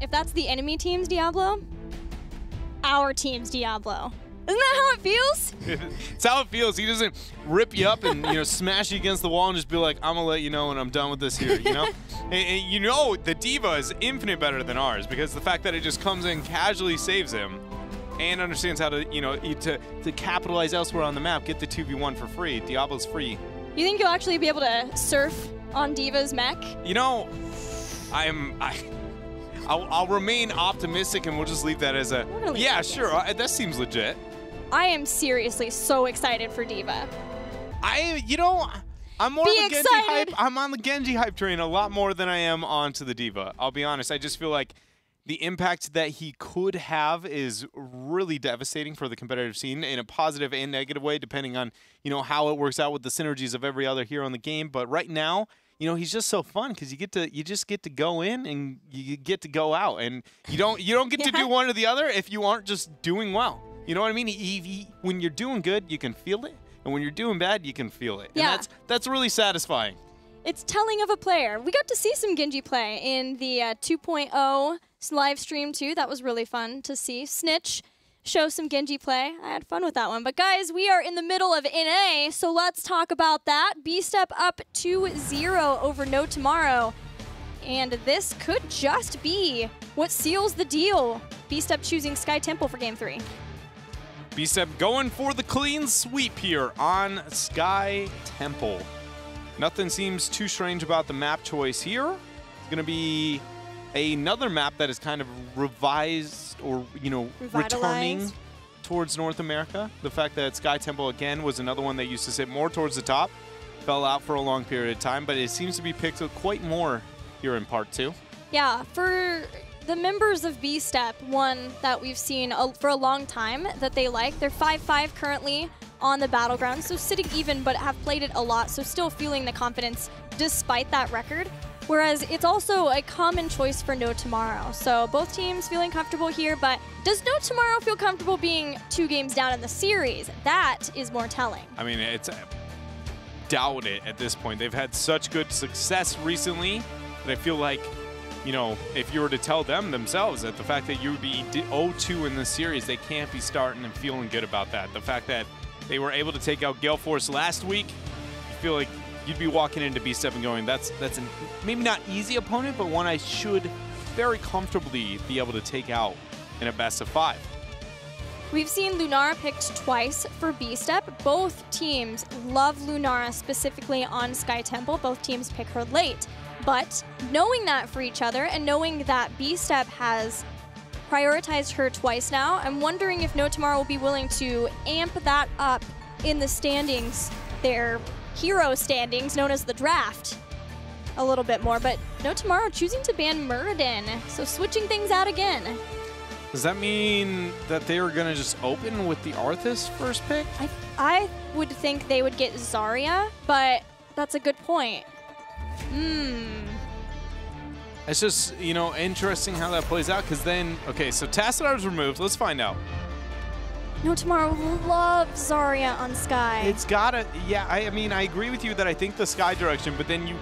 if that's the enemy team's Diablo, our team's Diablo. Isn't that how it feels? It's how it feels. He doesn't rip you up and smash you against the wall and just be like, I'm gonna let you know when I'm done with this here, you know? and the D.Va is infinite better than ours because the fact that it just comes in, casually saves him, and understands how to, to capitalize elsewhere on the map, get the 2v1 for free. Diablo's free. You think you'll actually be able to surf on D.Va's mech? I'll remain optimistic, and we'll just leave that as a, yeah, sure, that seems legit. I am seriously so excited for D.Va. I'm more on the Genji hype. I'm on the Genji hype train a lot more than I am onto the D.Va. I'll be honest. I just feel like the impact that he could have is really devastating for the competitive scene in a positive and negative way, depending on, how it works out with the synergies of every other hero in the game. But right now, he's just so fun because you just get to go in and you get to go out, and you don't get to do one or the other if you aren't just doing well. You know what I mean? When you're doing good, you can feel it, and when you're doing bad, you can feel it. Yeah. And that's really satisfying. It's telling of a player. We got to see some Genji play in the 2.0 live stream too. That was really fun to see. Snitch show some Genji play. I had fun with that one. But guys, we are in the middle of NA, so let's talk about that. B-Step up 2-0 over No Tomorrow. And this could just be what seals the deal. B-Step choosing Sky Temple for Game 3. B-Step going for the clean sweep here on Sky Temple. Nothing seems too strange about the map choice here. It's going to be another map that is kind of revised or, returning towards North America. The fact that Sky Temple, again, was another one that used to sit more towards the top. Fell out for a long period of time, but it seems to be picked up quite more here in Part 2. Yeah, for the members of B-Step, one that we've seen for a long time that they like. They're 5-5 currently on the Battleground, so sitting even, but have played it a lot, so still feeling the confidence despite that record. Whereas it's also a common choice for No Tomorrow. So both teams feeling comfortable here, but does No Tomorrow feel comfortable being 2 games down in the series? That is more telling. I mean, doubt it at this point. They've had such good success recently that I feel like, if you were to tell them themselves that the fact that you would be 0-2 in this series, they can't be starting and feeling good about that. The fact that they were able to take out Gale Force last week, you feel like you'd be walking into B-Step and going, that's a maybe not easy opponent, but one I should very comfortably be able to take out in a best of 5. We've seen Lunara picked twice for B-Step. Both teams love Lunara specifically on Sky Temple. Both teams pick her late. But knowing that for each other and knowing that B-Step has prioritized her twice now, I'm wondering if No Tomorrow will be willing to amp that up in the standings, their hero standings, known as the draft, a little bit more. But No Tomorrow choosing to ban Muradin, so switching things out again. Does that mean that they were going to just open with the Arthas first pick? I would think they would get Zarya, but that's a good point. It's just, interesting how that plays out, because then, okay, so Tassidar's removed. Let's find out. No Tomorrow loves Zarya on Sky. It's gotta, yeah, I mean, I agree with you that I think the Sky direction, but then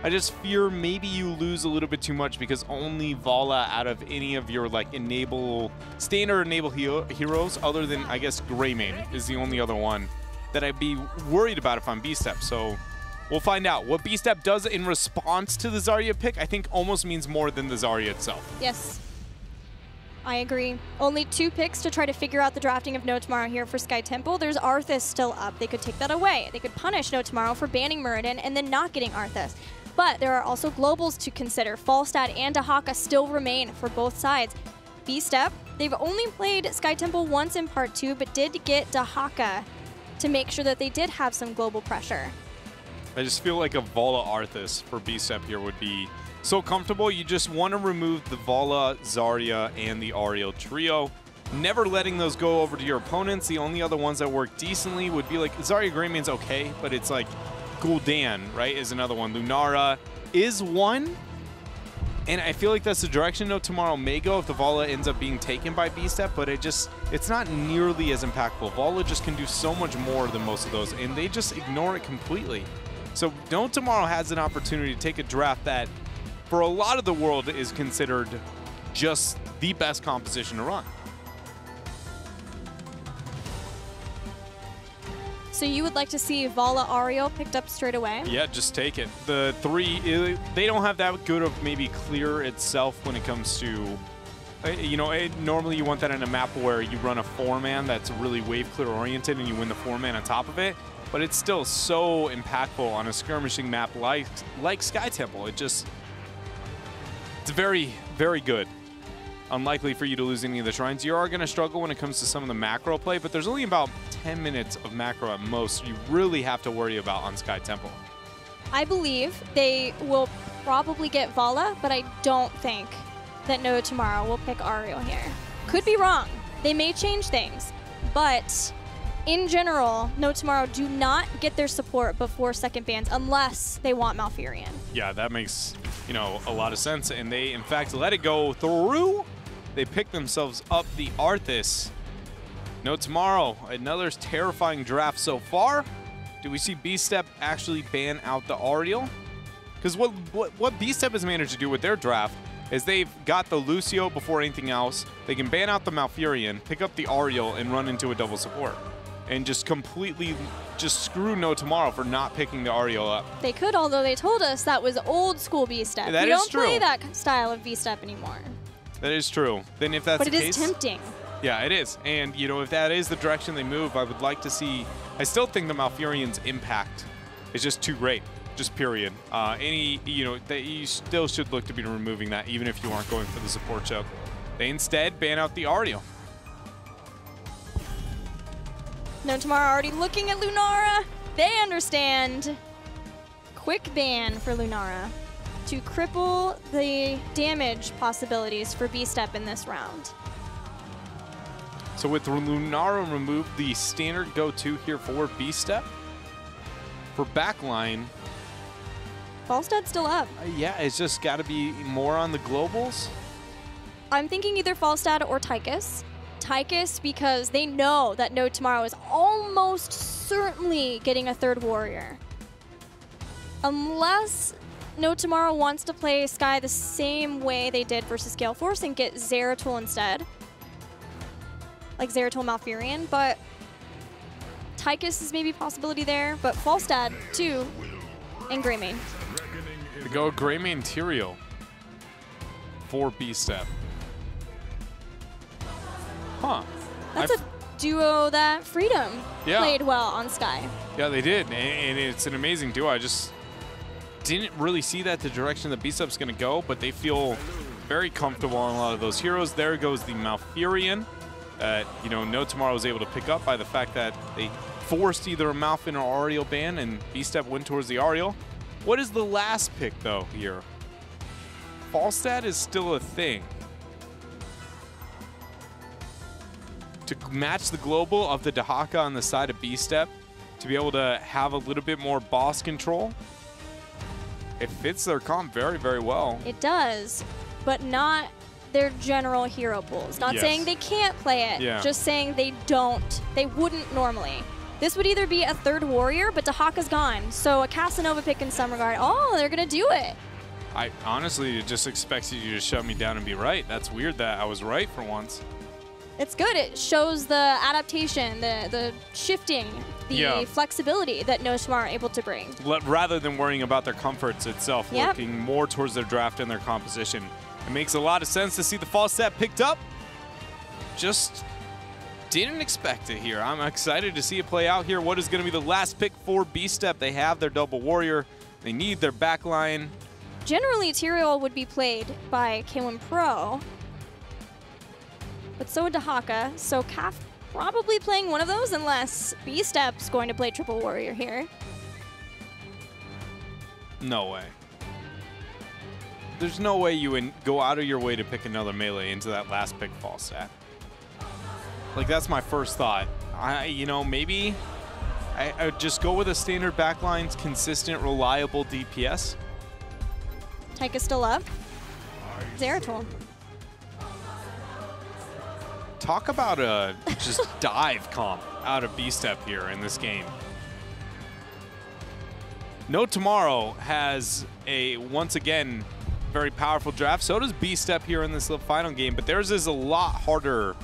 I just fear maybe you lose a little bit too much because only Vala out of any of your, standard enable heroes, other than, I guess, Greymane is the only other one that I'd be worried about if I'm B-Step, so we'll find out. What B-Step does in response to the Zarya pick, I think almost means more than the Zarya itself. Yes. I agree. Only 2 picks to try to figure out the drafting of No Tomorrow here for Sky Temple. There's Arthas still up. They could take that away. They could punish No Tomorrow for banning Muradin and then not getting Arthas. But there are also globals to consider. Falstad and Dahaka still remain for both sides. B-Step, they've only played Sky Temple once in Part 2, but did get Dahaka to make sure that they did have some global pressure. I just feel like a Vala Arthas for B-Step here would be so comfortable. You just want to remove the Vala, Zarya, and the Ariel trio. Never letting those go over to your opponents. The only other ones that work decently would be like Zarya Greymane's okay, but it's like Gul'dan, right, is another one. Lunara is one. And I feel like that's the direction No Tomorrow may go if the Vala ends up being taken by B-Step, but it's not nearly as impactful. Vala just can do so much more than most of those, and they just ignore it completely. So No Tomorrow has an opportunity to take a draft that, for a lot of the world, is considered just the best composition to run. So you would like to see Vala Auriel picked up straight away? Yeah, just take it. The 3, they don't have that good of maybe clear itself when it comes to, you know, normally you want that in a map where you run a 4-man that's really wave clear oriented and you win the 4-man on top of it. But it's still so impactful on a skirmishing map like Sky Temple. It's very, very good. Unlikely for you to lose any of the shrines. You are going to struggle when it comes to some of the macro play, but there's only about 10 minutes of macro at most you really have to worry about on Sky Temple. I believe they will probably get Vala, but I don't think that No Tomorrow will pick Auriel here. Could be wrong. They may change things, but in general, No Tomorrow do not get their support before second bans unless they want Malfurion. Yeah, that makes, you know, a lot of sense, and they, in fact, let it go through. They pick themselves up the Arthas. No Tomorrow, another terrifying draft so far. Do we see B-Step actually ban out the Auriel? Because what B-Step has managed to do with their draft is they've got the Lucio before anything else. They can ban out the Malfurion, pick up the Auriel, and run into a double support. And just completely just screw No Tomorrow for not picking the Auriel up. They could, although they told us that was old school B-Step. We don't play that style of B-Step anymore. That is true. Then if that's the case... But it is tempting. Yeah, it is. And, you know, if that is the direction they move, I would like to see... I still think the Malfurion's impact is just too great. Just period. You know, you still should look to be removing that, even if you aren't going for the support choke. They instead ban out the Auriel. No Tomorrow already looking at Lunara. They understand. Quick ban for Lunara to cripple the damage possibilities for B-Step in this round. So with Lunara removed, the standard go-to here for B-Step. For backline... Falstad's still up. Yeah, it's just got to be more on the globals. I'm thinking either Falstad or Tychus. Tychus because they know that No Tomorrow is almost certainly getting a third warrior. Unless No Tomorrow wants to play Sky the same way they did versus Gale Force and get Zeratul instead. Like Zeratul Malfurion, but Tychus is maybe a possibility there, but Falstad too, and Greymane. To go Greymane Tyrael for B-Step. Huh. That's a duo that Freedom played well on Sky. Yeah, they did, and it's an amazing duo. I just didn't really see that the direction that B-Step's going to go, but they feel very comfortable on a lot of those heroes. There goes the Malfurion that, you know, No Tomorrow was able to pick up by the fact that they forced either a Malfin or Auriel ban, and B-Step went towards the Auriel. What is the last pick, though, here? Falstad is still a thing. To match the global of the Dahaka on the side of B-Step, to be able to have a little bit more boss control, it fits their comp very, very well. It does, but not their general hero pools. Not saying they can't play it, just saying they wouldn't normally. This would either be a third warrior, but Dahaka's gone. So a Casanova pick in some regard. Oh, they're going to do it. I honestly just expected you to shut me down and be right. That's weird that I was right for once. It's good. It shows the adaptation, the shifting, the flexibility that No Tomorrow are able to bring. Rather than worrying about their comforts itself, looking more towards their draft and their composition. It makes a lot of sense to see the Falstad picked up. Just didn't expect it here. I'm excited to see it play out here. What is going to be the last pick for B-Step? They have their double warrior. They need their backline. Generally, Tyrael would be played by K1 Pro, but so would Dahaka. So Kaf probably playing one of those unless B-Step's going to play triple warrior here. No way. There's no way you would go out of your way to pick another melee into that last pick Falstad. Like, that's my first thought. You know, maybe I would just go with a standard backline, consistent, reliable DPS. Tychus still up. Zeratul. Talk about a just dive comp out of B-Step here in this game. No Tomorrow has once again very powerful draft. So does B-Step here in this final game, but theirs is a lot harder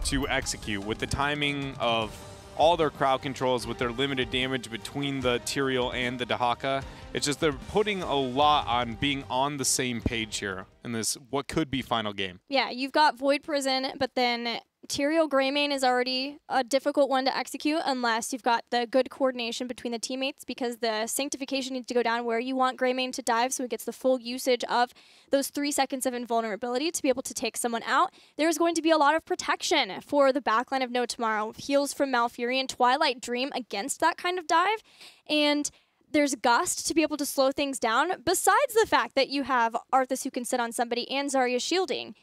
to execute with the timing of all their crowd controls, with their limited damage between the Tyrael and the Dehaka. It's just they're putting a lot on being on the same page here in this what could be final game. Yeah, you've got Void Prison, but then Tyrael Greymane is already a difficult one to execute unless you've got the good coordination between the teammates, because the Sanctification needs to go down where you want Greymane to dive so he gets the full usage of those 3 seconds of invulnerability to be able to take someone out. There's going to be a lot of protection for the backline of No Tomorrow. Heals from Malfurion, Twilight Dream against that kind of dive, and there's Gust to be able to slow things down, besides the fact that you have Arthas who can sit on somebody and Zarya shielding.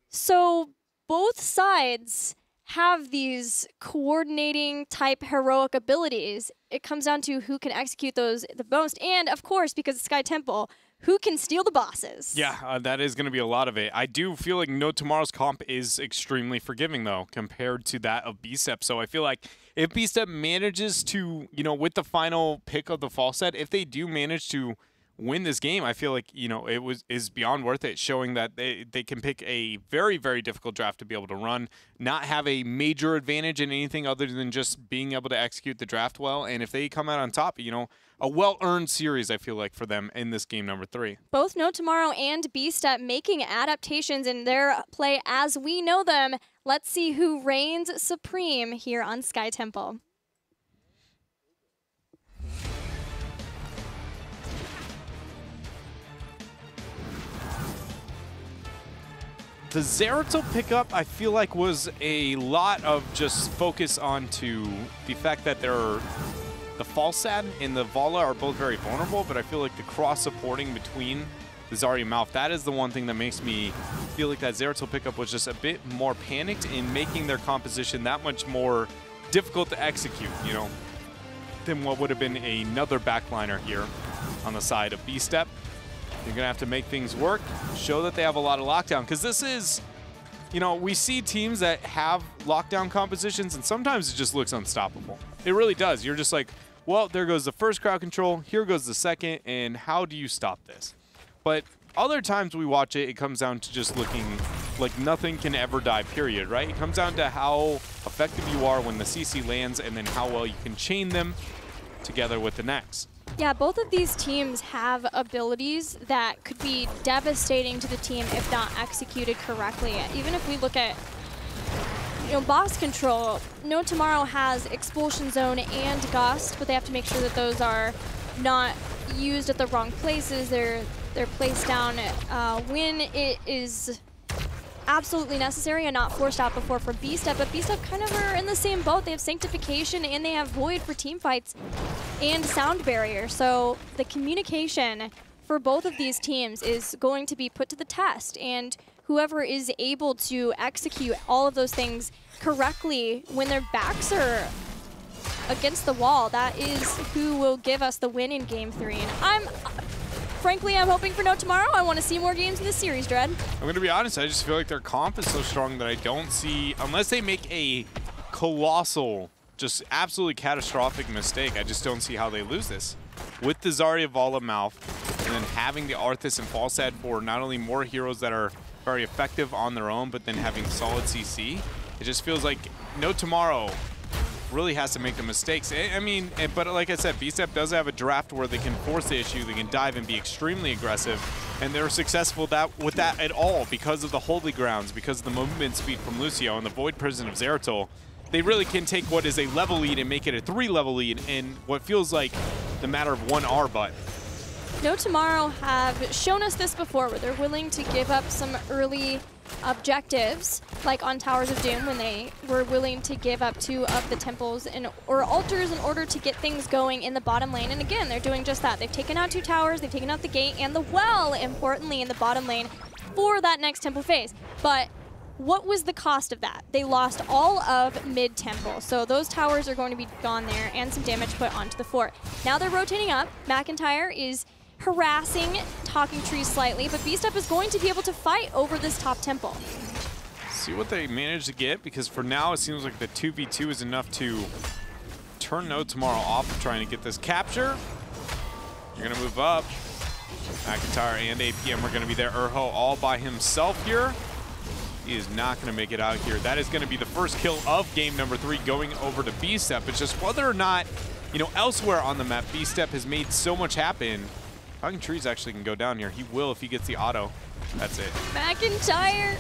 So both sides have these coordinating type heroic abilities. It comes down to who can execute those the most, and of course, because it's Sky Temple, who can steal the bosses. Yeah, that is going to be a lot of it. I do feel like No Tomorrow's comp is extremely forgiving, though, compared to that of B-Step. So I feel like if B-Step manages to, you know, with the final pick of the fall set, if they do manage to win this game, I feel like, you know, is beyond worth it, showing that they can pick a very, very difficult draft to be able to run, not have a major advantage in anything other than just being able to execute the draft well. And if they come out on top, you know, a well-earned series, I feel like, for them in this game number 3. Both No Tomorrow and B-Step making adaptations in their play as we know them. Let's see who reigns supreme here on Sky Temple. The Zeratul pickup, I feel like, was a lot of just focus onto the fact that the Falstad and the Vala are both very vulnerable, but I feel like the cross-supporting between the Zarya and Malf, that is the one thing that makes me feel like that Zeratul pickup was just a bit more panicked in making their composition that much more difficult to execute, you know, than what would have been another backliner here on the side of B-Step. You're going to have to make things work, show that they have a lot of lockdown, because this is, you know, we see teams that have lockdown compositions, and sometimes it just looks unstoppable. It really does. You're just like, well, there goes the first crowd control, here goes the second, and how do you stop this? But other times we watch it, it comes down to just looking like nothing can ever die, period, right? It comes down to how effective you are when the CC lands, and then how well you can chain them together with the next. Yeah, both of these teams have abilities that could be devastating to the team if not executed correctly. Even if we look at, you know, boss control, No Tomorrow has Expulsion Zone and Gust, but they have to make sure that those are not used at the wrong places. They're placed down when it is absolutely necessary and not forced out before for B-Step, but B-Step kind of are in the same boat. They have Sanctification and they have Void for team fights and Sound Barrier. So the communication for both of these teams is going to be put to the test, and whoever is able to execute all of those things correctly when their backs are against the wall, that is who will give us the win in Game 3. And frankly, I'm hoping for No Tomorrow. I want to see more games in this series, Dread. I'm going to be honest, I just feel like their comp is so strong that I don't see, unless they make a colossal, just absolutely catastrophic mistake, I just don't see how they lose this. With the Zarya, Vala, Malf, and then having the Arthas and Falstad for not only more heroes that are very effective on their own, but then having solid CC, it just feels like No Tomorrow really has to make the mistakes. I mean, but like I said, B-Step does have a draft where they can force the issue, they can dive and be extremely aggressive, and they're successful with that at all because of the Holy Grounds, because of the movement speed from Lucio and the Void Prison of Zeratul. They really can take what is a level lead and make it a 3-level lead in what feels like the matter of 1 R but. No Tomorrow have shown us this before, where they're willing to give up some early objectives, like on Towers of Doom when they were willing to give up 2 of the temples or altars in order to get things going in the bottom lane. And again, they're doing just that. They've taken out 2 towers, they've taken out the gate and the well, importantly, in the bottom lane for that next temple phase. But what was the cost of that? They lost all of mid-temple, so those towers are going to be gone there and some damage put onto the fort. Now they're rotating up. McIntyre is harassing Talking Trees slightly, but B-Step is going to be able to fight over this top temple. See what they manage to get, because for now it seems like the 2v2 is enough to turn No Tomorrow off of trying to get this capture. You're going to move up. McIntyre and APM are going to be there. Urho all by himself here. He is not going to make it out here. That is going to be the first kill of game number 3 going over to B-Step. It's just whether or not, you know, elsewhere on the map, B-Step has made so much happen. Talking Trees actually can go down here. He will if he gets the auto. That's it. McIntyre.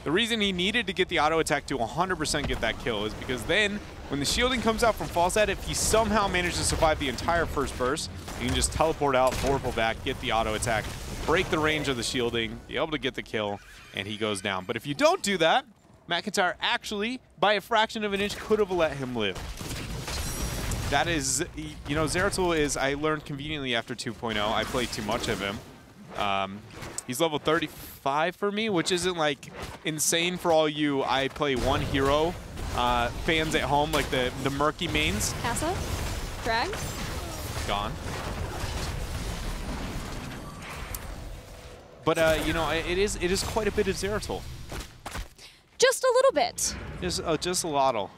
The reason he needed to get the auto attack to 100% get that kill is because then when the shielding comes out from Falstad, if he somehow manages to survive the entire first burst, he can just teleport out, vorpal back, get the auto attack, break the range of the shielding, be able to get the kill, and he goes down. But if you don't do that, McIntyre actually, by a fraction of an inch, could have let him live. That is, you know, Zeratul is, I learned conveniently after 2.0, I played too much of him. He's level 35 for me, which isn't like insane for all you I play one hero fans at home, like the murky mains. Casa? Drag? Gone. But you know, it is quite a bit of Zeratul. Just a little bit. Just a lottle.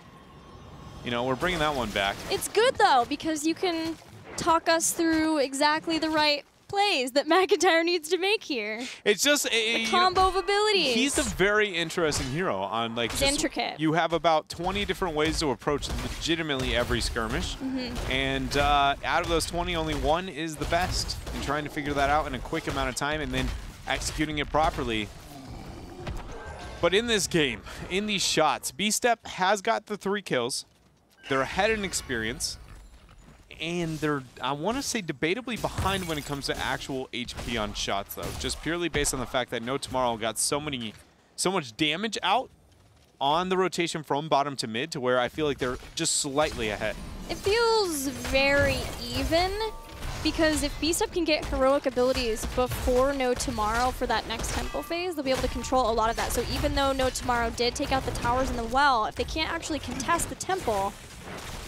You know, we're bringing that one back. It's good though, because you can talk us through exactly the right plays that McIntyre needs to make here. It's just a combo of abilities. He's a very interesting hero. On like, it's intricate. You have about 20 different ways to approach legitimately every skirmish, and out of those 20, only one is the best. And trying to figure that out in a quick amount of time and then executing it properly. But in this game, in these shots, B-Step has got the 3 kills. They're ahead in experience. And they're, I want to say, debatably behind when it comes to actual HP on shots, though. Just purely based on the fact that No Tomorrow got so much damage out on the rotation from bottom to mid to where I feel like they're just slightly ahead. It feels very even because if B-Step can get heroic abilities before No Tomorrow for that next tempo phase, they'll be able to control a lot of that. So even though No Tomorrow did take out the towers in the well, if they can't actually contest the temple,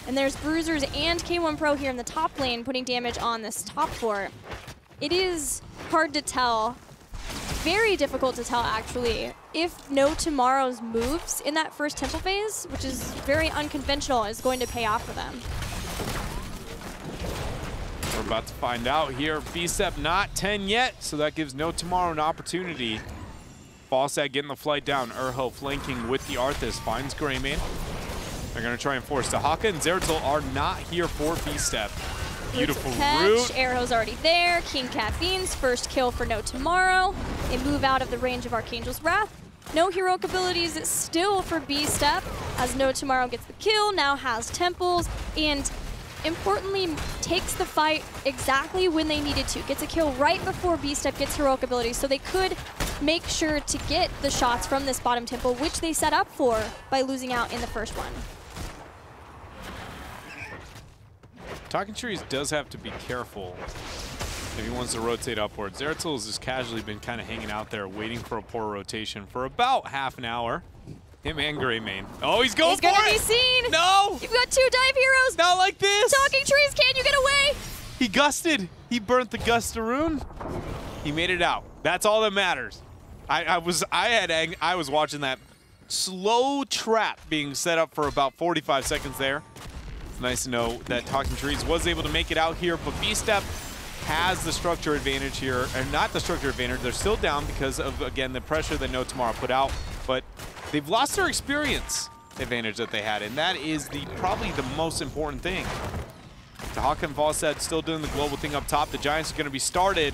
and there's Bruisers and K1 Pro here in the top lane putting damage on this top fort, it is hard to tell, very difficult to tell actually, if No Tomorrow's moves in that first temple phase, which is very unconventional, is going to pay off for them. We're about to find out here. B-Step not 10 yet, so that gives No Tomorrow an opportunity. Falstad getting the flight down. Urho flanking with the Arthas, finds Greymane. They're going to try and force the Haka, and Zeratul are not here for B-Step. Beautiful route. Arrow's already there. King Caffeine's first kill for No Tomorrow. They move out of the range of Archangel's Wrath. No heroic abilities still for B-Step, as No Tomorrow gets the kill, now has temples, and importantly takes the fight exactly when they needed to. Gets a kill right before B-Step gets heroic abilities, so they could make sure to get the shots from this bottom temple, which they set up for by losing out in the first one. Talking Trees does have to be careful if he wants to rotate upwards. Zeratul has just casually been kind of hanging out there waiting for a poor rotation for about half an hour. Him and Greymane. Oh, he's going for it! He's gonna be seen! No! You've got 2 dive heroes! Not like this! Talking Trees, can you get away? He gusted. He burnt the Gustaroon. He made it out. That's all that matters. I was watching that slow trap being set up for about 45 seconds there. It's nice to know that Talking Trees was able to make it out here, but B-Step has the structure advantage here, and not the structure advantage. They're still down because of, again, the pressure that No Tomorrow put out, but they've lost their experience advantage that they had, and that is probably the most important thing. Haka and Falstad still doing the global thing up top. The Giants are going to be started.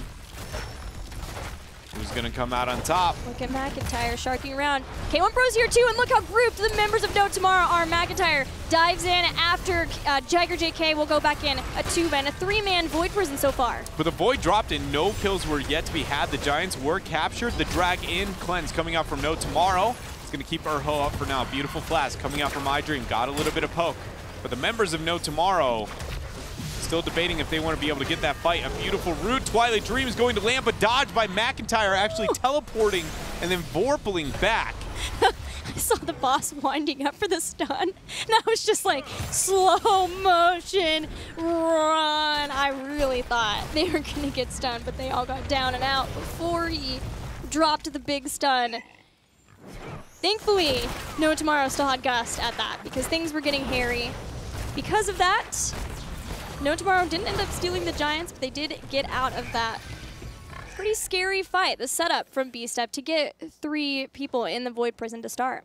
Who's going to come out on top? Look at McIntyre sharking around. K1 Pro's here too, and look how grouped the members of No Tomorrow are. McIntyre dives in after Jagger JK will go back in. A 2-man, a 3-man Void Prison so far. But the Void dropped and no kills were yet to be had. The Giants were captured. The drag in cleanse coming out from No Tomorrow. It's going to keep Urho up for now. Beautiful flash coming out from iDream. Got a little bit of poke. But the members of No Tomorrow still debating if they want to be able to get that fight. A beautiful route. Twilight Dream is going to land, but dodged by McIntyre, actually teleporting and then vorpaling back. I saw the boss winding up for the stun, and I was just like, slow motion, run. I really thought they were going to get stunned, but they all got down and out before he dropped the big stun. Thankfully, No Tomorrow still had Gust at that, because things were getting hairy. Because of that, No Tomorrow didn't end up stealing the Giants, but they did get out of that pretty scary fight. The setup from B-Step to get 3 people in the Void Prison to start.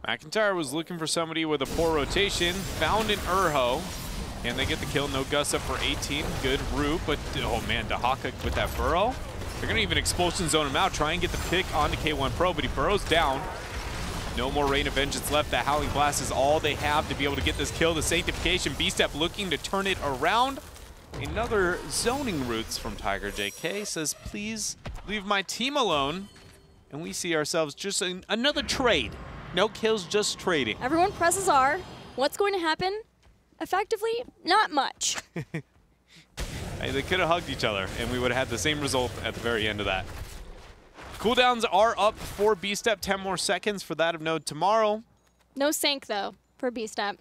McIntyre was looking for somebody with a poor rotation, found an Urho, and they get the kill. No Gus up for 18. Good root, but oh man, Dahaka with that burrow. They're gonna even expulsion zone him out, try and get the pick onto K1 Pro, but he burrows down. No more Rain of Vengeance left. That Howling Blast is all they have to be able to get this kill. The Sanctification, B-Step looking to turn it around. Another zoning roots from Tiger JK says, please leave my team alone. And we see ourselves just in another trade. No kills, just trading. Everyone presses R. What's going to happen? Effectively, not much. Hey, they could have hugged each other, and we would have had the same result at the very end of that. Cooldowns are up for B-Step, 10 more seconds for that of No Tomorrow. No Sank, though, for B-Step.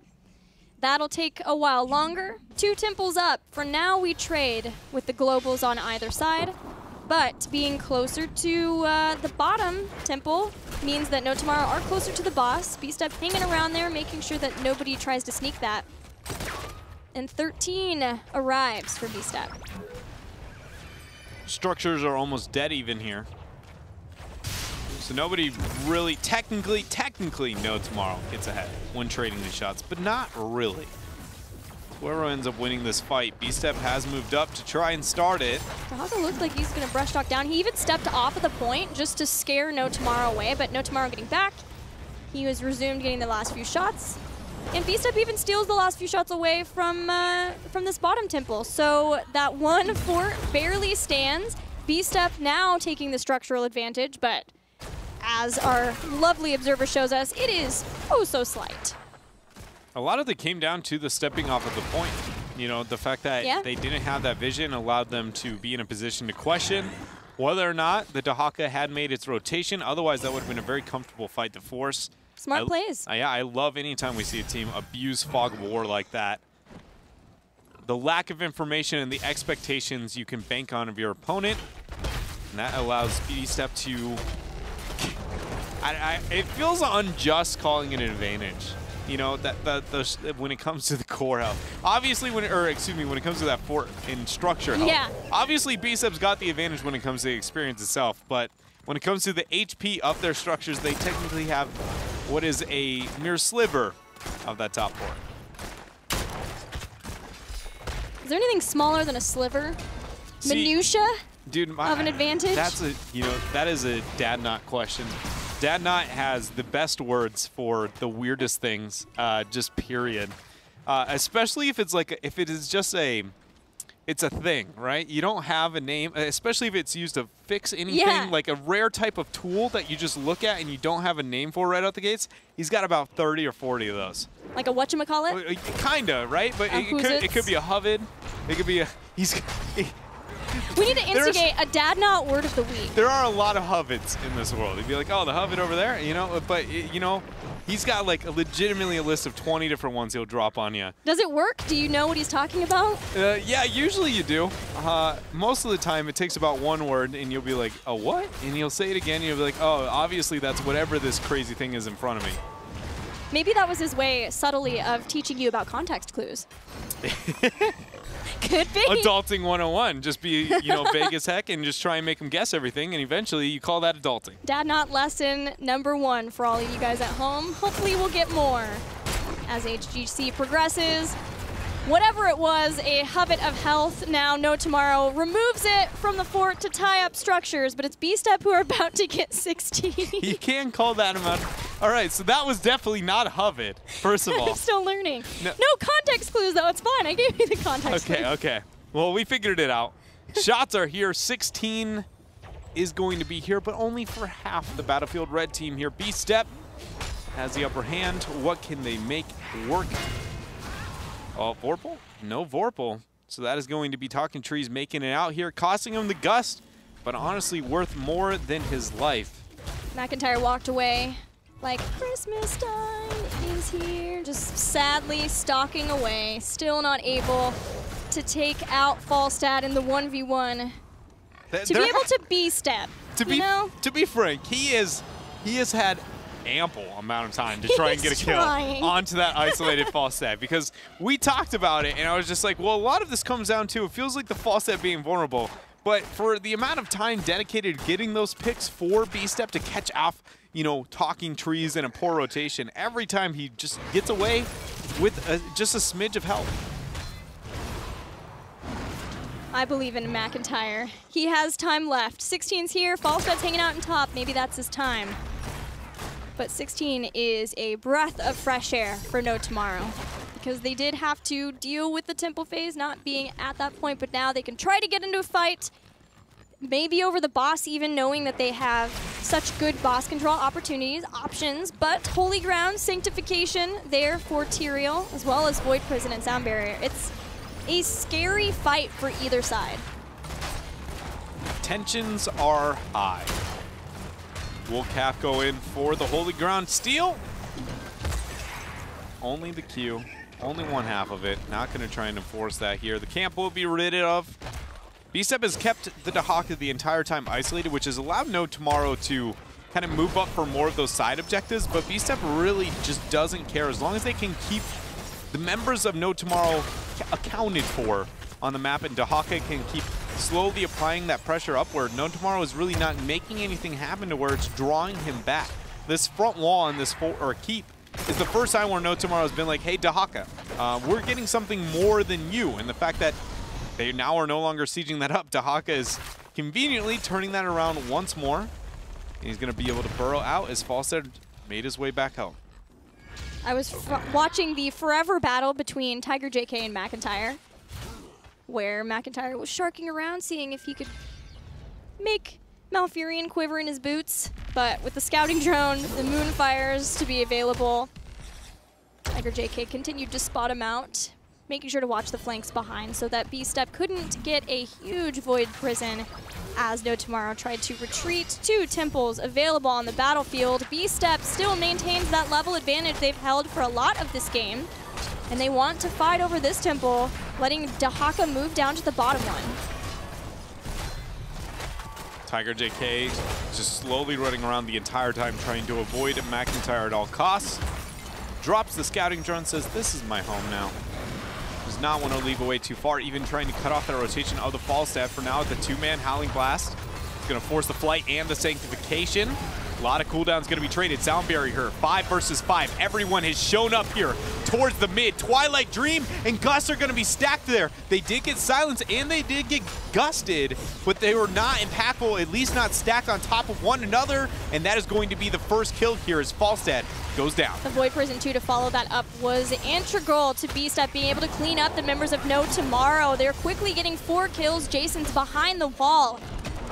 That'll take a while longer. 2 temples up. For now, we trade with the globals on either side. But being closer to the bottom temple means that No Tomorrow are closer to the boss. B-Step hanging around there, making sure that nobody tries to sneak that. And 13 arrives for B-Step. Structures are almost dead even here. So nobody really, technically, No Tomorrow gets ahead when trading the shots, but not really. Whoever ends up winning this fight, B-Step has moved up to try and start it. Dahaka looks like he's going to brush talk down. He even stepped off of the point just to scare No Tomorrow away, but No Tomorrow getting back. He was resumed getting the last few shots. And B-Step even steals the last few shots away from this bottom temple. So that one fort barely stands. B-Step now taking the structural advantage, but as our lovely observer shows us, it is oh so slight. A lot of it came down to the stepping off of the point. You know, the fact that they didn't have that vision allowed them to be in a position to question whether or not the Dahaka had made its rotation. Otherwise, that would have been a very comfortable fight to force. Smart plays. Yeah, I love anytime we see a team abuse Fog of War like that. The lack of information and the expectations you can bank on of your opponent, and that allows B-Step to... it feels unjust calling it an advantage. You know, when it comes to the core health. Obviously, when it comes to that fort in structure health. Yeah. Obviously, B-Step's got the advantage when it comes to the experience itself, but when it comes to the HP of their structures, they technically have what is a mere sliver of that top fort. Is there anything smaller than a sliver? See, minutia dude, of an advantage? That is a Dad Knot question. Dad Knot has the best words for the weirdest things, just period. Especially if it's like, if it is just it's a thing, right? You don't have a name, especially if it's used to fix anything, like a rare type of tool that you just look at and you don't have a name for right out the gates. He's got about 30 or 40 of those. Like a whatchamacallit? Kinda, right? But it could be a Huvid. It could be a, we need to instigate a Dad Knot word of the week. There are a lot of Huvids in this world. You'd be like, oh, the Huvid over there, you know? But, you know, he's got like legitimately a list of 20 different ones he'll drop on you. Does it work? Do you know what he's talking about? Yeah, usually you do. Most of the time it takes about one word and you'll be like, oh, what? And he'll say it again and you'll be like, oh, obviously that's whatever this crazy thing is in front of me. Maybe that was his way subtly of teaching you about context clues. Could be. Adulting 101. Just be, you know, vague as heck and just try and make them guess everything, and eventually you call that adulting. Dad Knot lesson #1 for all of you guys at home. Hopefully we'll get more as HGC progresses. Whatever it was, a Hubbit of health, now No Tomorrow, removes it from the fort to tie up structures, but it's B-Step who are about to get 16. You can call that amount. All right, so that was definitely not Hubbit, first of all. I'm still learning. No context clues, though. It's fine. I gave you the context clues. Okay. Well, we figured it out. Shots are here. 16 is going to be here, but only for half the Battlefield Red team here. B-Step has the upper hand. What can they make work? Oh, Vorpal? No Vorpal. So that is going to be Talking Trees making it out here, costing him the Gust, but honestly worth more than his life. McIntyre walked away like Christmas time is here, just sadly stalking away, still not able to take out Falstad in the 1v1. To be able to B-Step, to be frank, he has had ample amount of time to try and get a kill trying. onto that isolated Falstad, because we talked about it, and I was just like, well, a lot of this comes down to, it feels like the Falstad being vulnerable, but for the amount of time dedicated getting those picks for B-Step to catch off, you know, talking trees and a poor rotation, every time he just gets away with just a smidge of help. I believe in McIntyre. He has time left. 16's here, Falstad's hanging out in top. Maybe that's his time. But 16 is a breath of fresh air for No Tomorrow, because they did have to deal with the tempo phase not being at that point, but now they can try to get into a fight, maybe over the boss, even knowing that they have such good boss control options, but Holy Ground, Sanctification there for Tyrael, as well as Void Prison and Sound Barrier. It's a scary fight for either side. Tensions are high. Will Cap go in for the Holy Ground steal? Only the Q, only one half of it. Not going to try and enforce that here. The camp will be rid of. B-Step has kept the Dahaka the entire time isolated, which has allowed No Tomorrow to kind of move up for more of those side objectives, but B-Step really just doesn't care as long as they can keep the members of No Tomorrow accounted for on the map, and Dahaka can keep slowly applying that pressure upward. No Tomorrow is really not making anything happen to where it's drawing him back. This front wall on this keep is the first time where No Tomorrow has been like, hey, Dahaka, we're getting something more than you. And the fact that they now are no longer sieging that up, Dahaka is conveniently turning that around once more. And he's going to be able to burrow out as Falstad made his way back home. I was watching the forever battle between Tiger JK and McIntyre, where McIntyre was sharking around, seeing if he could make Malfurion quiver in his boots. But with the scouting drone, the Moonfires to be available, Tiger JK continued to spot him out, making sure to watch the flanks behind so that B-Step couldn't get a huge Void Prison as No Tomorrow tried to retreat. 2 temples available on the battlefield. B-Step still maintains that level advantage they've held for a lot of this game, and they want to fight over this temple, letting Dahaka move down to the bottom one. Tiger JK just slowly running around the entire time trying to avoid McIntyre at all costs. Drops the scouting drone, says, this is my home now. Does not want to leave away too far, even trying to cut off that rotation of the Falstad. For now, the 2-man Howling Blast is going to force the flight and the Sanctification. A lot of cooldowns going to be traded. Sound Barrier here, 5 versus 5. Everyone has shown up here towards the mid. Twilight Dream and Gust are going to be stacked there. They did get silenced and they did get gusted, but they were not impactful, at least not stacked on top of one another. And that is going to be the first kill here as Falstad goes down. The Void Prison 2 to follow that up was integral to B-Step being able to clean up the members of No Tomorrow. They're quickly getting 4 kills. Jason's behind the wall,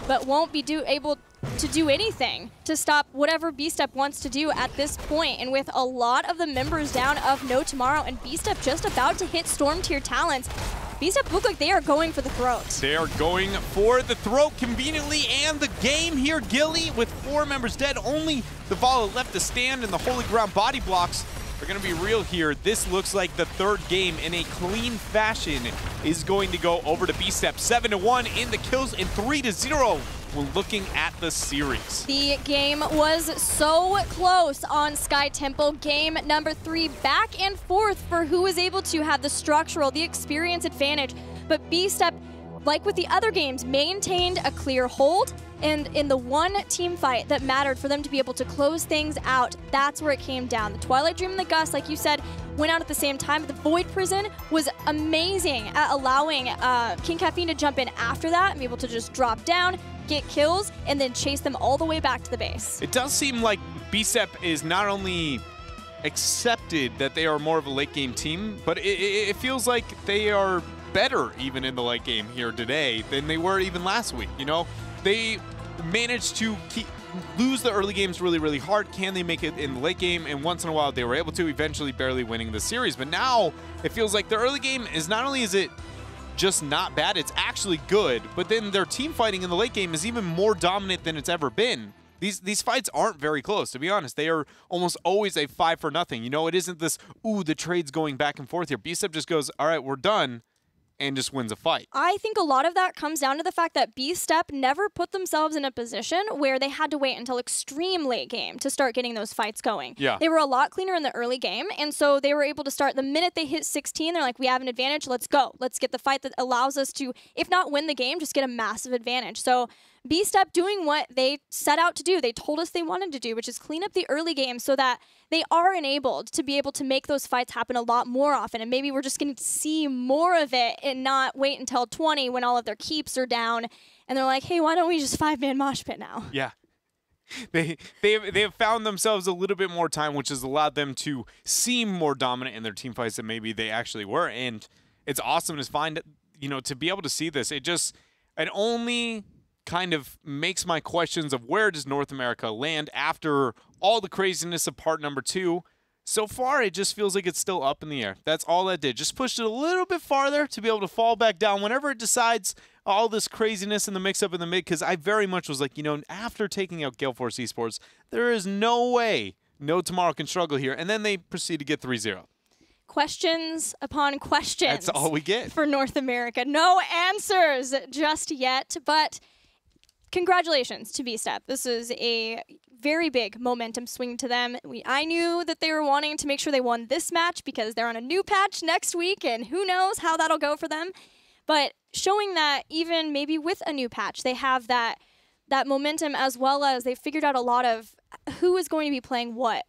but won't be able to do anything to stop whatever B-Step wants to do at this point. And with a lot of the members down of No Tomorrow and B-Step just about to hit Storm Tier talents, B-Step look like they are going for the throat. They are going for the throat conveniently, and the game here, Gilly, with 4 members dead, only the Vala left to stand, and the Holy Ground body blocks are going to be real here. This looks like the 3rd game in a clean fashion is going to go over to B-Step. 7-1 in the kills and 3-0 when looking at the series. The game was so close on Sky Temple. Game number 3, back and forth for who was able to have the structural, the experience advantage. But B-Step, like with the other games, maintained a clear hold. And in the one team fight that mattered for them to be able to close things out, that's where it came down. The Twilight Dream and the Gust, like you said, went out at the same time, but the Void Prison was amazing at allowing King Caffeine to jump in after that and be able to just drop down, get kills, and then chase them all the way back to the base. It does seem like B-Step is not only accepted that they are more of a late game team, but it feels like they are better even in the late game here today than they were even last week. You know, they managed to lose the early games really, really hard. Can they make it in the late game? And once in a while they were able to, eventually barely winning the series. But now it feels like the early game is not only is it just not bad, it's actually good, but then their team fighting in the late game is even more dominant than it's ever been. These fights aren't very close, to be honest. They are almost always a 5-0. You know, it isn't this, ooh, the trade's going back and forth here. B-Step just goes, all right, we're done. and just wins a fight. I think a lot of that comes down to the fact that B-Step never put themselves in a position where they had to wait until extreme late game to start getting those fights going. Yeah. They were a lot cleaner in the early game, and so they were able to start the minute they hit 16, they're like, we have an advantage, let's go. Let's get the fight that allows us to, if not win the game, just get a massive advantage. So B-Step doing what they set out to do, they told us they wanted to do, which is clean up the early game so that they are enabled to be able to make those fights happen a lot more often. And maybe we're just going to see more of it and not wait until 20 when all of their keeps are down. And they're like, hey, why don't we just 5-man mosh pit now? Yeah. They have found themselves a little bit more time, which has allowed them to seem more dominant in their team fights than maybe they actually were. And it's awesome to find, to be able to see this. It only kind of makes my questions of where does North America land after all the craziness of part number 2. So far, it just feels like it's still up in the air. That's all that did. Just pushed it a little bit farther to be able to fall back down whenever it decides all this craziness in the mix-up in the mid, because I very much was like, after taking out Gale Force Esports, there is no way No Tomorrow can struggle here. And then they proceed to get 3-0. Questions upon questions. That's all we get. For North America. No answers just yet, but congratulations to B-Step. This is a very big momentum swing to them. I knew that they were wanting to make sure they won this match because they're on a new patch next week, and who knows how that'll go for them. But showing that even maybe with a new patch, they have that momentum, as well as they've figured out a lot of who is going to be playing what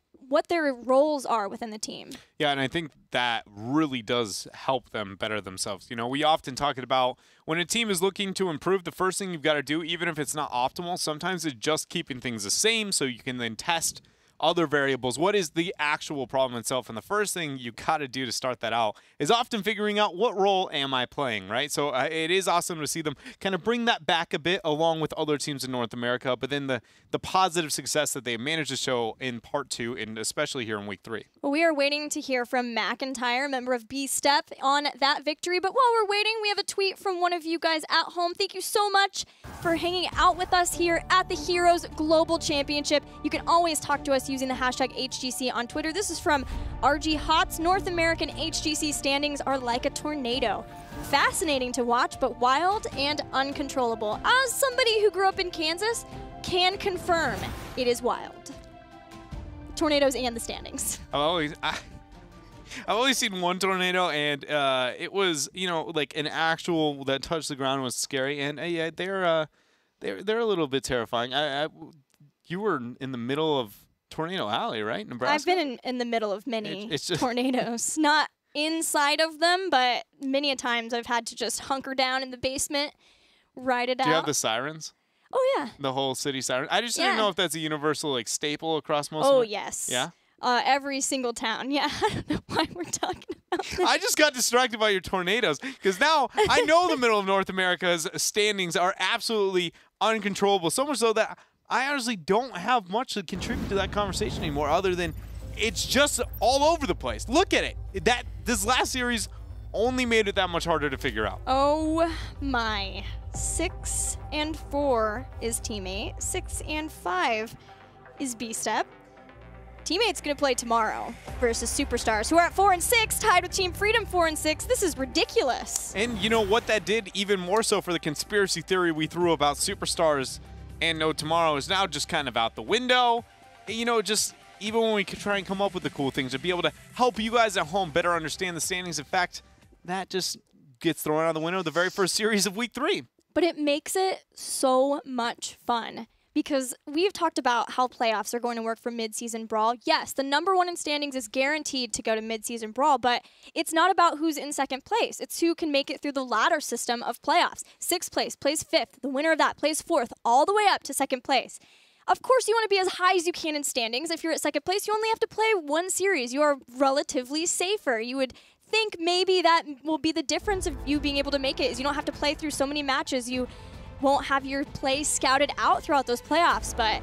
their roles are within the team. Yeah, and I think that really does help them better themselves. We often talk about when a team is looking to improve, the first thing you've got to do, even if it's not optimal, sometimes it's just keeping things the same so you can then test other variables. What is the actual problem itself? And the first thing you got to do to start that out is often figuring out what role am I playing, right? So it is awesome to see them kind of bring that back a bit along with other teams in North America, but then the positive success that they managed to show in part 2 and especially here in week 3. Well, we are waiting to hear from McIntyre, member of B-Step, on that victory. But while we're waiting, we have a tweet from one of you guys at home. Thank you so much for hanging out with us here at the Heroes Global Championship. You can always talk to us using the hashtag HGC on Twitter. This is from RG Hots. North American HGC standings are like a tornado. Fascinating to watch, but wild and uncontrollable. As somebody who grew up in Kansas, can confirm it is wild. Tornadoes and the standings. I've only seen one tornado, and it was, like an actual that touched the ground was scary, and yeah, they're a little bit terrifying. You were in the middle of Tornado Alley, right, Nebraska? I've been in the middle of many tornadoes, not inside of them, but many a times I've had to just hunker down in the basement, ride it out. Do you have the sirens? Oh, yeah. The whole city siren. I just didn't know if that's a universal staple across most of it. Yes. Yeah? Every single town. Yeah, I don't know why we're talking about this. I just got distracted by your tornadoes because now I know the middle of North America's standings are absolutely uncontrollable, so much so that I honestly don't have much to contribute to that conversation anymore other than it's just all over the place. Look at it. This last series only made it that much harder to figure out. Oh, my. 6-4 is Teammate. 6-5 is B-Step. Teammate's going to play tomorrow versus Superstars, who are at 4-6, tied with Team Freedom 4-6. This is ridiculous. And you know what that did even more so for the conspiracy theory we threw about Superstars and No Tomorrow is now just kind of out the window. Just even when we could try and come up with the cool things to be able to help you guys at home better understand the standings. In fact, that just gets thrown out the window the very first series of week 3. But it makes it so much fun because we've talked about how playoffs are going to work for mid-season brawl. Yes, the number 1 in standings is guaranteed to go to mid-season brawl, but it's not about who's in second place. It's who can make it through the ladder system of playoffs. 6th place plays 5th. The winner of that plays 4th, all the way up to 2nd place. Of course, you want to be as high as you can in standings. If you're at 2nd place, you only have to play 1 series. You are relatively safer. You would think maybe that will be the difference of you being able to make it is you don't have to play through so many matches. You won't have your play scouted out throughout those playoffs. But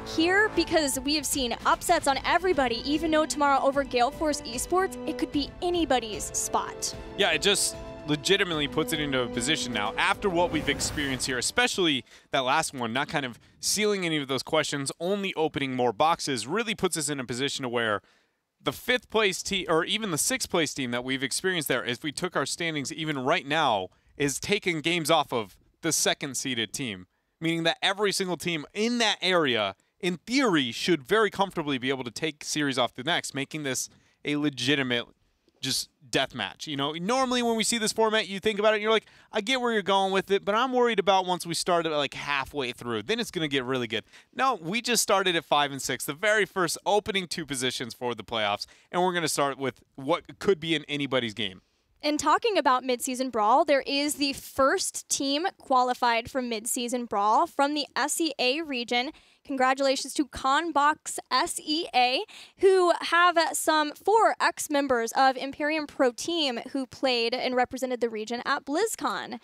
here, because we have seen upsets on everybody, even though tomorrow over Gale Force Esports, it could be anybody's spot. Yeah, it just legitimately puts it into a position now after what we've experienced here, especially that last one, not kind of sealing any of those questions, only opening more boxes, really puts us in a position to where the 5th place team, or even the 6th place team that we've experienced there, if we took our standings even right now, is taking games off of the 2nd seeded team, meaning that every single team in that area, in theory, should very comfortably be able to take series off the next, making this a legitimate just death match. You know, normally when we see this format, you think about it and you're like, I get where you're going with it, but I'm worried about once we start it like halfway through, then it's going to get really good. No, we just started at 5 and 6, the very first opening 2 positions for the playoffs, and we're going to start with what could be in anybody's game. And talking about Midseason Brawl, there is the first team qualified for Midseason Brawl from the SEA region. Congratulations to Conbox SEA, who have some 4 ex-members of Imperium Pro Team who played and represented the region at BlizzCon.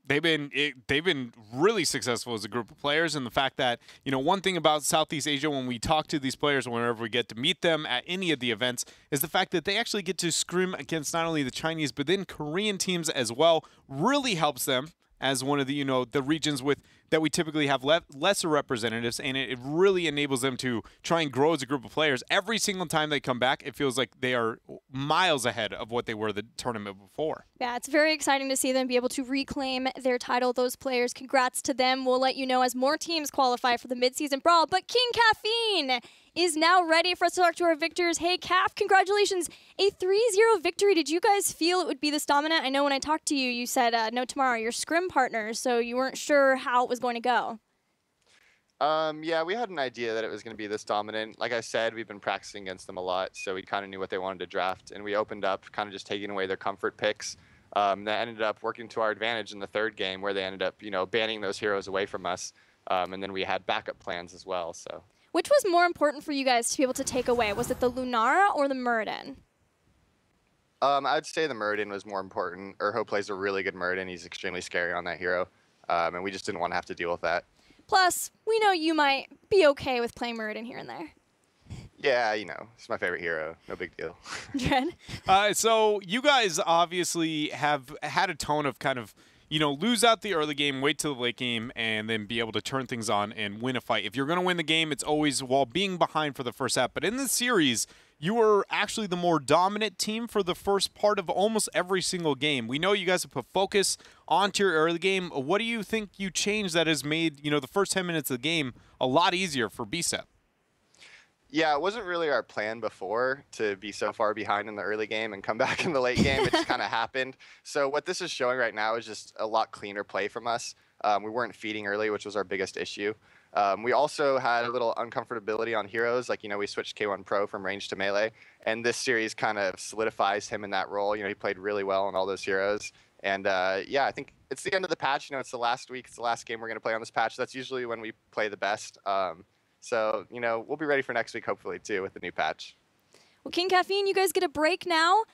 They've been really successful as a group of players, and the fact that, you know, one thing about Southeast Asia when we talk to these players, whenever we get to meet them at any of the events, is the fact that they actually get to scrim against not only the Chinese but then Korean teams as well. Really helps them as one of the, you know, the regions with that we typically have lesser representatives, and it really enables them to try and grow as a group of players. Every single time they come back, it feels like they are miles ahead of what they were the tournament before. Yeah, it's very exciting to see them be able to reclaim their title, those players. Congrats to them. We'll let you know as more teams qualify for the Midseason Brawl, but King Caffeine is now ready for us to talk to our victors. Hey, Caff, congratulations. A 3-0 victory. Did you guys feel it would be this dominant? I know when I talked to you, you said, no, tomorrow, you're scrim partners, so you weren't sure how it was going to go. Yeah, we had an idea that it was going to be this dominant. Like I said, we've been practicing against them a lot, so we kind of knew what they wanted to draft, and we opened up kind of just taking away their comfort picks. That ended up working to our advantage in the 3rd game, where they ended up, you know, banning those heroes away from us, and then we had backup plans as well, so... Which was more important for you guys to be able to take away? Was it the Lunara or the Muradin? I'd say the Muradin was more important. Urho plays a really good Muradin. He's extremely scary on that hero, and we just didn't want to have to deal with that. Plus, we know you might be okay with playing Muradin here and there. Yeah, you know, it's my favorite hero. No big deal. Dread? So you guys obviously have had a tone of kind of, you know, lose out the early game, wait till the late game, and then be able to turn things on and win a fight. If you're going to win the game, it's always while being behind for the first half. But in this series, you were actually the more dominant team for the first part of almost every single game. We know you guys have put focus onto your early game. What do you think you changed that has made, you know, the first 10 minutes of the game a lot easier for BSEP? Yeah, it wasn't really our plan before to be so far behind in the early game and come back in the late game. It just kind of happened. So what this is showing right now is just a lot cleaner play from us. We weren't feeding early, which was our biggest issue. We also had a little uncomfortability on heroes. Like, you know, we switched K1 Pro from range to melee, and this series kind of solidifies him in that role. You know, he played really well on all those heroes. And, yeah, I think it's the end of the patch. You know, it's the last week. It's the last game we're going to play on this patch. That's usually when we play the best. So, you know, we'll be ready for next week, hopefully, too, with the new patch. Well, King Caffeine, you guys get a break now.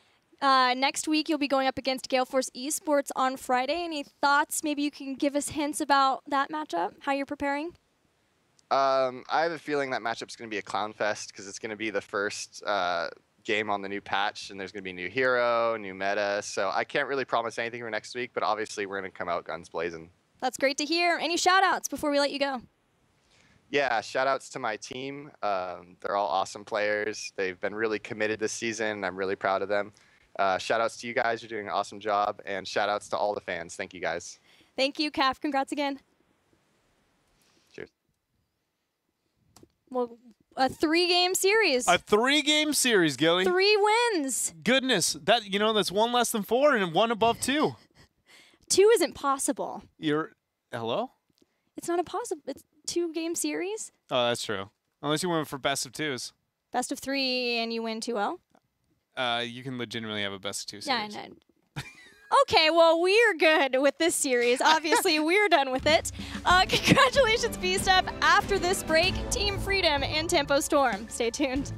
Next week, you'll be going up against Gale Force Esports on Friday. Any thoughts? Maybe you can give us hints about that matchup, how you're preparing? I have a feeling that matchup's going to be a clown fest because it's going to be the first game on the new patch, and there's going to be a new hero, new meta. So I can't really promise anything for next week, but obviously we're going to come out guns blazing. That's great to hear. Any shout-outs before we let you go? Yeah, shout-outs to my team. They're all awesome players. They've been really committed this season, and I'm really proud of them. Shout-outs to you guys. You're doing an awesome job. And shout-outs to all the fans. Thank you, guys. Thank you, Calf. Congrats again. Cheers. Well, a 3-game series. A 3-game series, Gilly. 3 wins. Goodness, that, you know, that's 1 less than 4 and 1 above 2. 2 isn't possible. Hello? It's not impossible. It's 2-game series. Oh, that's true. Unless you went for best of 2s. Best of 3 and you win 2-0. You can legitimately have a best of 2 Yeah, series. I know. Okay, well, we're good with this series. Obviously, we're done with it. Congratulations, B-Step. After this break, Team Freedom and Tempo Storm. Stay tuned.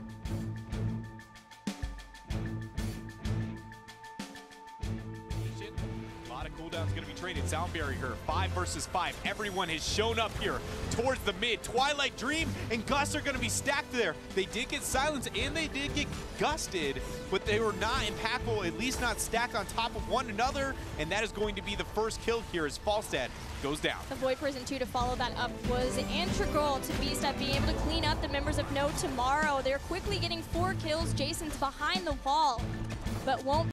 A lot of cooldowns going to be traded. Sound barrier, 5 versus 5. Everyone has shown up here towards the mid. Twilight Dream and Gus are going to be stacked there. They did get silenced and they did get gusted, but they were not impactful, at least not stacked on top of one another, and that is going to be the first kill here as Falstad goes down. The Void Prison 2 to follow that up was integral to B-Step being able to clean up the members of No Tomorrow. They're quickly getting 4 kills. Jason's behind the wall, but won't